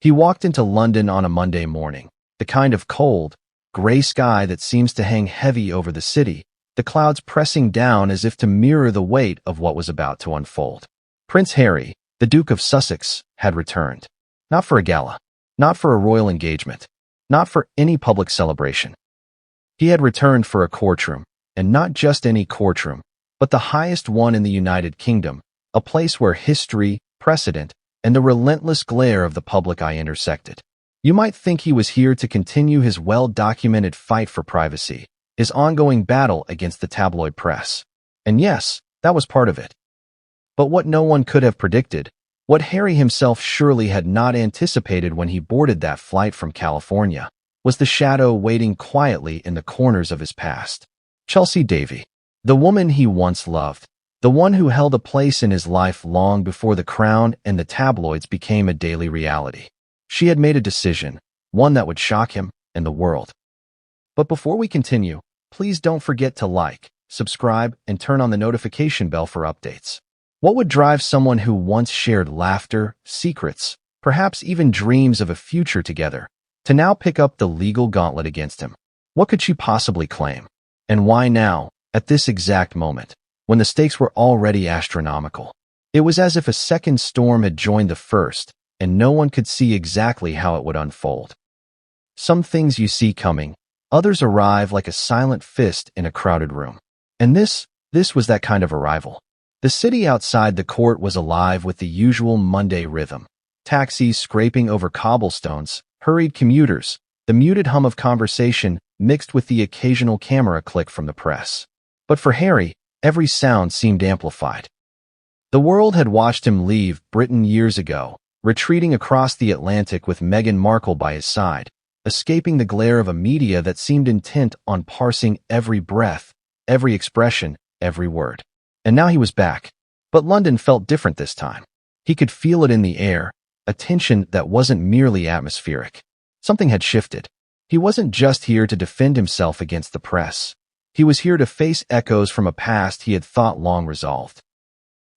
He walked into London on a Monday morning, the kind of cold, gray sky that seems to hang heavy over the city, the clouds pressing down as if to mirror the weight of what was about to unfold. Prince Harry, the Duke of Sussex, had returned. Not for a gala, not for a royal engagement, not for any public celebration. He had returned for a courtroom, and not just any courtroom, but the highest one in the United Kingdom, a place where history, precedent, and the relentless glare of the public eye intersected. You might think he was here to continue his well-documented fight for privacy, his ongoing battle against the tabloid press. And yes, that was part of it. But what no one could have predicted, what Harry himself surely had not anticipated when he boarded that flight from California, was the shadow waiting quietly in the corners of his past. Chelsy Davy, the woman he once loved, the one who held a place in his life long before the crown and the tabloids became a daily reality. She had made a decision, one that would shock him and the world. But before we continue, please don't forget to like, subscribe, and turn on the notification bell for updates. What would drive someone who once shared laughter, secrets, perhaps even dreams of a future together, to now pick up the legal gauntlet against him? What could she possibly claim? And why now, at this exact moment, when the stakes were already astronomical? It was as if a second storm had joined the first, and no one could see exactly how it would unfold. Some things you see coming, others arrive like a silent fist in a crowded room. And this was that kind of arrival. The city outside the court was alive with the usual Monday rhythm. Taxis scraping over cobblestones, hurried commuters, the muted hum of conversation mixed with the occasional camera click from the press. But for Harry, every sound seemed amplified. The world had watched him leave Britain years ago, retreating across the Atlantic with Meghan Markle by his side, escaping the glare of a media that seemed intent on parsing every breath, every expression, every word. And now he was back. But London felt different this time. He could feel it in the air, a tension that wasn't merely atmospheric. Something had shifted. He wasn't just here to defend himself against the press. He was here to face echoes from a past he had thought long resolved.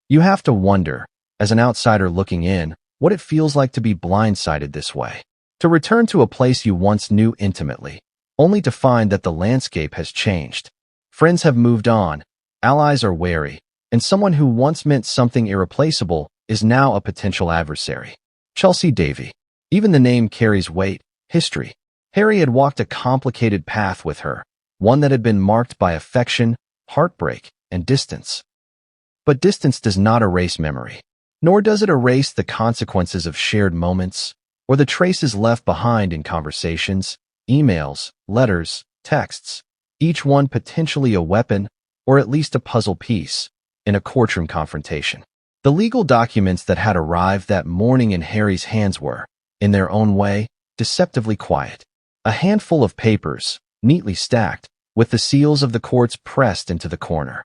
You have to wonder, as an outsider looking in, what it feels like to be blindsided this way. To return to a place you once knew intimately, only to find that the landscape has changed. Friends have moved on, allies are wary, and someone who once meant something irreplaceable is now a potential adversary. Chelsy Davy. Even the name carries weight, history. Harry had walked a complicated path with her, one that had been marked by affection, heartbreak, and distance. But distance does not erase memory, nor does it erase the consequences of shared moments, or the traces left behind in conversations, emails, letters, texts, each one potentially a weapon, or at least a puzzle piece, in a courtroom confrontation. The legal documents that had arrived that morning in Harry's hands were, in their own way, deceptively quiet. A handful of papers, neatly stacked, with the seals of the courts pressed into the corner.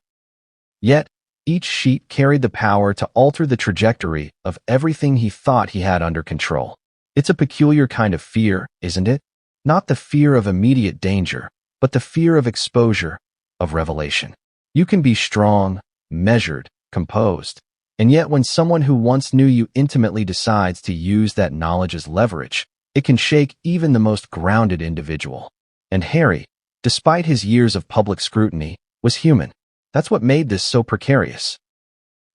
Yet, each sheet carried the power to alter the trajectory of everything he thought he had under control. It's a peculiar kind of fear, isn't it? Not the fear of immediate danger, but the fear of exposure, of revelation. You can be strong, measured, composed, and yet when someone who once knew you intimately decides to use that knowledge as leverage, it can shake even the most grounded individual. And Harry, despite his years of public scrutiny, was human. That's what made this so precarious.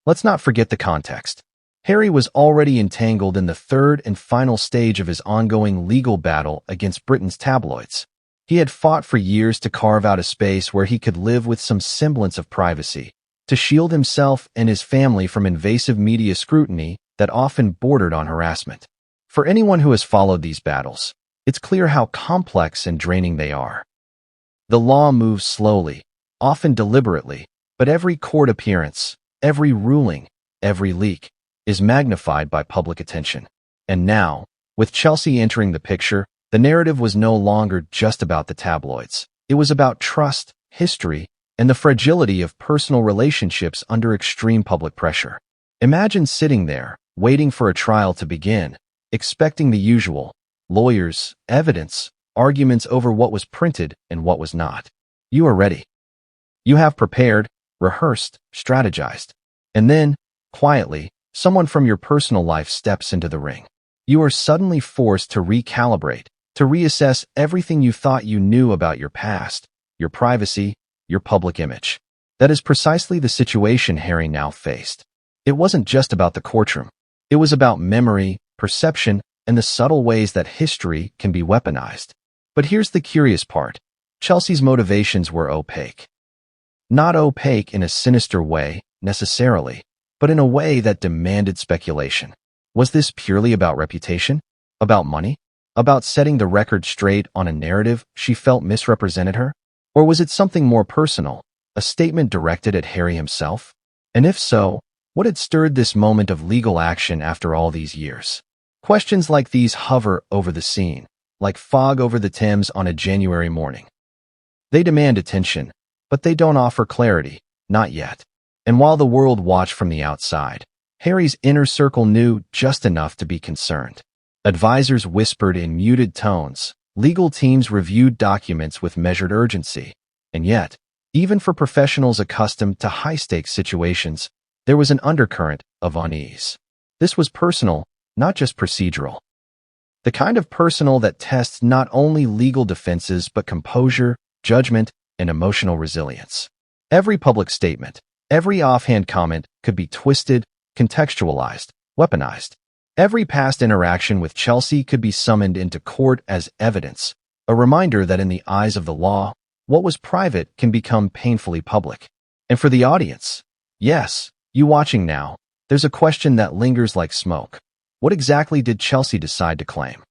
Let's not forget the context. Harry was already entangled in the third and final stage of his ongoing legal battle against Britain's tabloids. He had fought for years to carve out a space where he could live with some semblance of privacy, to shield himself and his family from invasive media scrutiny that often bordered on harassment. For anyone who has followed these battles, it's clear how complex and draining they are. The law moves slowly, often deliberately, but every court appearance, every ruling, every leak, is magnified by public attention. And now, with Chelsy entering the picture, the narrative was no longer just about the tabloids. It was about trust, history, and the fragility of personal relationships under extreme public pressure. Imagine sitting there, waiting for a trial to begin, expecting the usual: lawyers, evidence, arguments over what was printed and what was not. You are ready. You have prepared, rehearsed, strategized. And then, quietly, someone from your personal life steps into the ring. You are suddenly forced to recalibrate, to reassess everything you thought you knew about your past, your privacy, your public image. That is precisely the situation Harry now faced. It wasn't just about the courtroom. It was about memory, perception, and the subtle ways that history can be weaponized. But here's the curious part. Chelsy's motivations were opaque. Not opaque in a sinister way, necessarily, but in a way that demanded speculation. Was this purely about reputation? About money? About setting the record straight on a narrative she felt misrepresented her? Or was it something more personal, a statement directed at Harry himself? And if so, what had stirred this moment of legal action after all these years? Questions like these hover over the scene, like fog over the Thames on a January morning. They demand attention, but they don't offer clarity, not yet. And while the world watched from the outside, Harry's inner circle knew just enough to be concerned. Advisors whispered in muted tones, legal teams reviewed documents with measured urgency, and yet, even for professionals accustomed to high-stakes situations, there was an undercurrent of unease. This was personal, not just procedural. The kind of personal that tests not only legal defenses but composure, judgment, and emotional resilience. Every public statement, every offhand comment could be twisted, contextualized, weaponized. Every past interaction with Chelsy could be summoned into court as evidence, a reminder that in the eyes of the law, what was private can become painfully public. And for the audience, yes, you watching now, there's a question that lingers like smoke. What exactly did Chelsy decide to claim?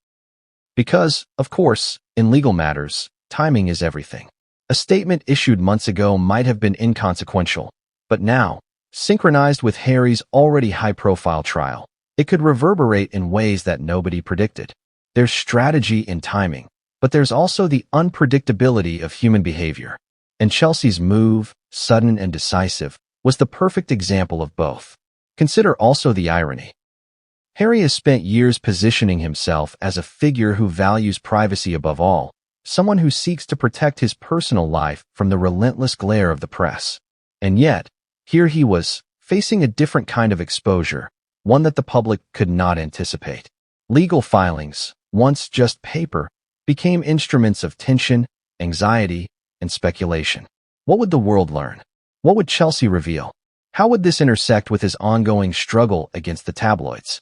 Because, of course, in legal matters, timing is everything. A statement issued months ago might have been inconsequential, but now, synchronized with Harry's already high-profile trial, it could reverberate in ways that nobody predicted. There's strategy in timing, but there's also the unpredictability of human behavior. And Chelsy's move, sudden and decisive, was the perfect example of both. Consider also the irony. Harry has spent years positioning himself as a figure who values privacy above all, someone who seeks to protect his personal life from the relentless glare of the press. And yet, here he was, facing a different kind of exposure, one that the public could not anticipate. Legal filings, once just paper, became instruments of tension, anxiety, and speculation. What would the world learn? What would Chelsy reveal? How would this intersect with his ongoing struggle against the tabloids?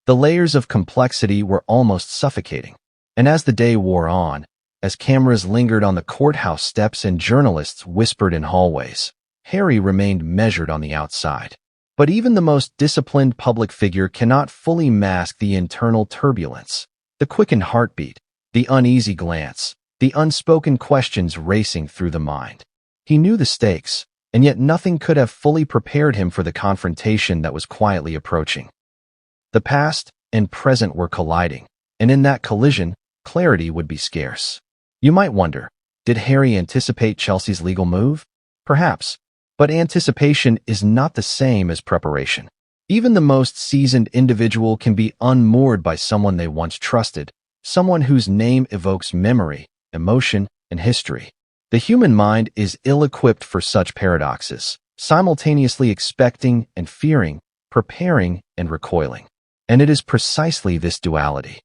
The layers of complexity were almost suffocating. And as the day wore on, as cameras lingered on the courthouse steps and journalists whispered in hallways, Harry remained measured on the outside. But even the most disciplined public figure cannot fully mask the internal turbulence, the quickened heartbeat, the uneasy glance, the unspoken questions racing through the mind. He knew the stakes, and yet nothing could have fully prepared him for the confrontation that was quietly approaching. The past and present were colliding, and in that collision, clarity would be scarce. You might wonder, did Harry anticipate Chelsy's legal move? Perhaps, but anticipation is not the same as preparation. Even the most seasoned individual can be unmoored by someone they once trusted, someone whose name evokes memory, emotion, and history. The human mind is ill-equipped for such paradoxes, simultaneously expecting and fearing, preparing and recoiling. And it is precisely this duality,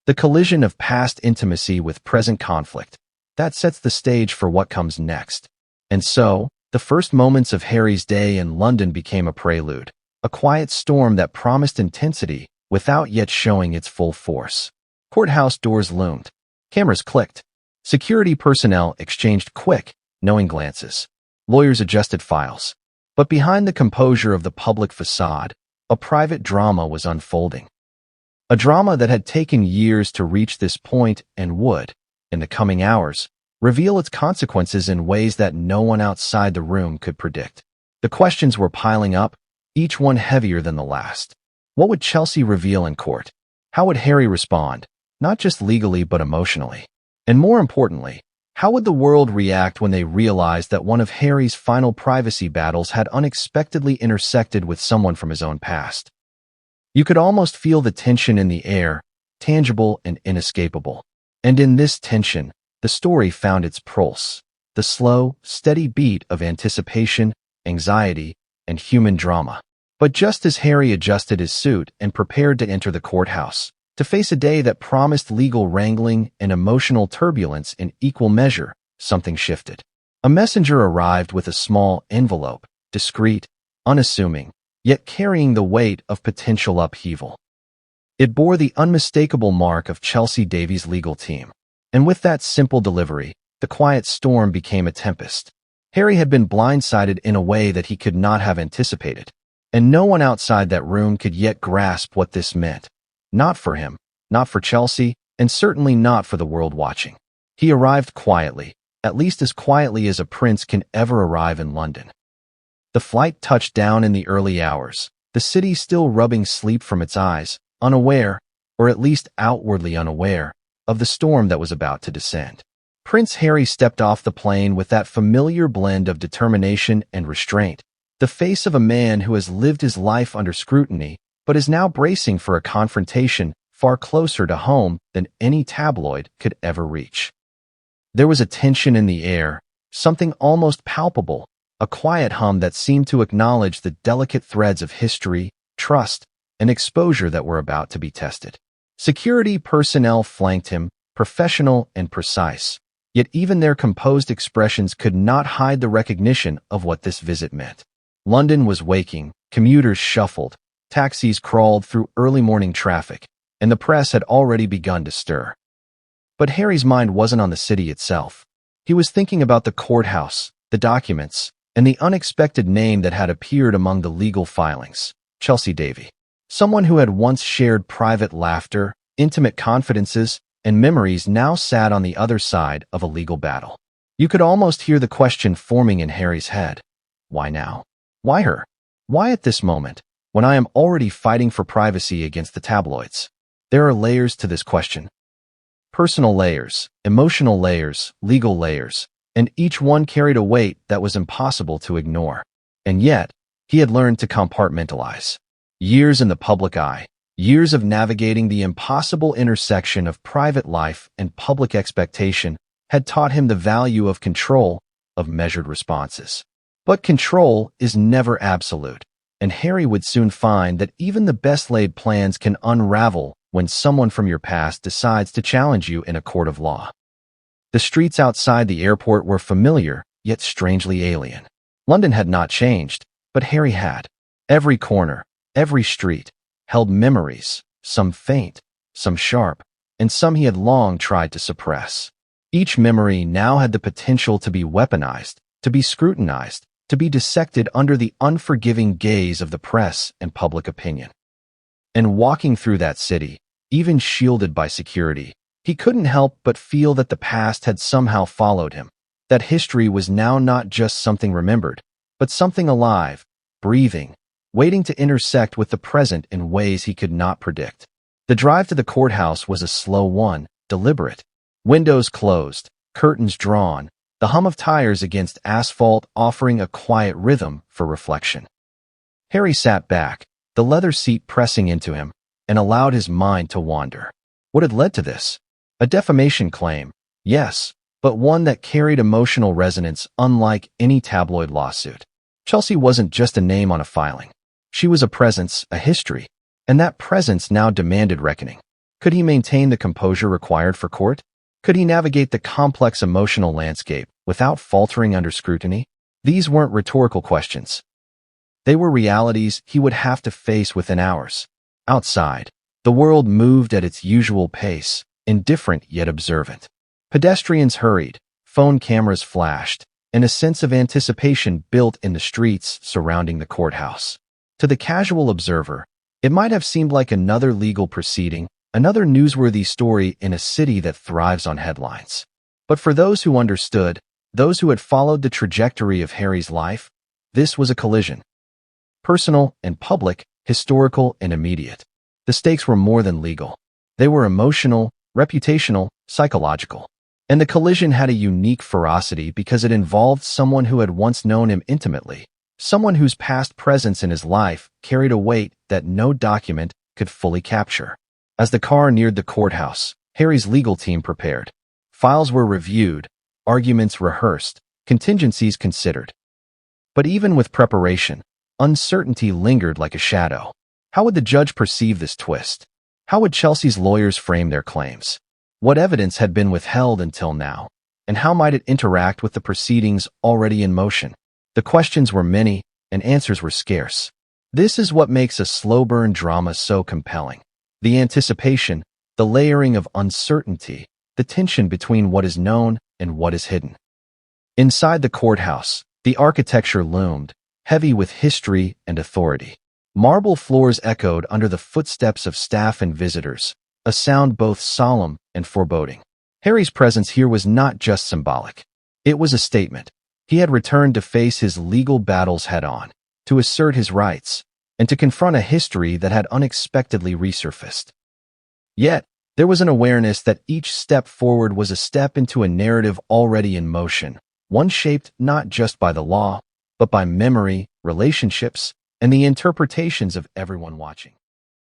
the collision of past intimacy with present conflict, that sets the stage for what comes next. And so, the first moments of Harry's day in London became a prelude, a quiet storm that promised intensity without yet showing its full force. Courthouse doors loomed. Cameras clicked. Security personnel exchanged quick, knowing glances. Lawyers adjusted files. But behind the composure of the public facade, a private drama was unfolding. A drama that had taken years to reach this point and would, in the coming hours, reveal its consequences in ways that no one outside the room could predict. The questions were piling up, each one heavier than the last. What would Chelsy reveal in court? How would Harry respond, not just legally but emotionally? And more importantly, how would the world react when they realized that one of Harry's final privacy battles had unexpectedly intersected with someone from his own past? You could almost feel the tension in the air, tangible and inescapable. And in this tension, the story found its pulse, the slow, steady beat of anticipation, anxiety, and human drama. But just as Harry adjusted his suit and prepared to enter the courthouse, to face a day that promised legal wrangling and emotional turbulence in equal measure, something shifted. A messenger arrived with a small envelope, discreet, unassuming, yet carrying the weight of potential upheaval. It bore the unmistakable mark of Chelsy Davy's legal team. And with that simple delivery, the quiet storm became a tempest. Harry had been blindsided in a way that he could not have anticipated, and no one outside that room could yet grasp what this meant. Not for him, not for Chelsy, and certainly not for the world watching. He arrived quietly, at least as quietly as a prince can ever arrive in London. The flight touched down in the early hours, the city still rubbing sleep from its eyes, unaware, or at least outwardly unaware, of the storm that was about to descend. Prince Harry stepped off the plane with that familiar blend of determination and restraint, the face of a man who has lived his life under scrutiny, but is now bracing for a confrontation far closer to home than any tabloid could ever reach. There was a tension in the air, something almost palpable, a quiet hum that seemed to acknowledge the delicate threads of history, trust, and exposure that were about to be tested. Security personnel flanked him, professional and precise, yet even their composed expressions could not hide the recognition of what this visit meant. London was waking, commuters shuffled, taxis crawled through early morning traffic, and the press had already begun to stir. But Harry's mind wasn't on the city itself. He was thinking about the courthouse, the documents, and the unexpected name that had appeared among the legal filings, Chelsy Davy. Someone who had once shared private laughter, intimate confidences, and memories now sat on the other side of a legal battle. You could almost hear the question forming in Harry's head. Why now? Why her? Why at this moment, when I am already fighting for privacy against the tabloids? There are layers to this question. Personal layers, emotional layers, legal layers, and each one carried a weight that was impossible to ignore. And yet, he had learned to compartmentalize. Years in the public eye, years of navigating the impossible intersection of private life and public expectation had taught him the value of control, of measured responses. But control is never absolute, and Harry would soon find that even the best-laid plans can unravel when someone from your past decides to challenge you in a court of law. The streets outside the airport were familiar, yet strangely alien. London had not changed, but Harry had. Every corner, every street, held memories, some faint, some sharp, and some he had long tried to suppress. Each memory now had the potential to be weaponized, to be scrutinized, to be dissected under the unforgiving gaze of the press and public opinion. And walking through that city, even shielded by security, he couldn't help but feel that the past had somehow followed him, that history was now not just something remembered, but something alive, breathing, waiting to intersect with the present in ways he could not predict. The drive to the courthouse was a slow one, deliberate. Windows closed, curtains drawn, the hum of tires against asphalt offering a quiet rhythm for reflection. Harry sat back, the leather seat pressing into him, and allowed his mind to wander. What had led to this? A defamation claim, yes, but one that carried emotional resonance unlike any tabloid lawsuit. Chelsy wasn't just a name on a filing. She was a presence, a history, and that presence now demanded reckoning. Could he maintain the composure required for court? Could he navigate the complex emotional landscape without faltering under scrutiny? These weren't rhetorical questions. They were realities he would have to face within hours. Outside, the world moved at its usual pace, indifferent yet observant. Pedestrians hurried, phone cameras flashed, and a sense of anticipation built in the streets surrounding the courthouse. To the casual observer, it might have seemed like another legal proceeding, another newsworthy story in a city that thrives on headlines. But for those who understood, those who had followed the trajectory of Harry's life, this was a collision. Personal and public, historical and immediate. The stakes were more than legal. They were emotional, reputational, psychological. And the collision had a unique ferocity because it involved someone who had once known him intimately, someone whose past presence in his life carried a weight that no document could fully capture. As the car neared the courthouse, Harry's legal team prepared. Files were reviewed, arguments rehearsed, contingencies considered. But even with preparation, Uncertainty lingered like a shadow. How would the judge perceive this twist? How would Chelsea's lawyers frame their claims? What evidence had been withheld until now? And how might it interact with the proceedings already in motion? The questions were many, and answers were scarce. This is what makes a slow-burn drama so compelling. The anticipation, the layering of uncertainty, the tension between what is known and what is hidden. Inside the courthouse, the architecture loomed, heavy with history and authority. Marble floors echoed under the footsteps of staff and visitors, a sound both solemn and foreboding. Harry's presence here was not just symbolic. It was a statement. He had returned to face his legal battles head-on, to assert his rights, and to confront a history that had unexpectedly resurfaced. Yet, there was an awareness that each step forward was a step into a narrative already in motion, one shaped not just by the law, but by memory, relationships, and the interpretations of everyone watching.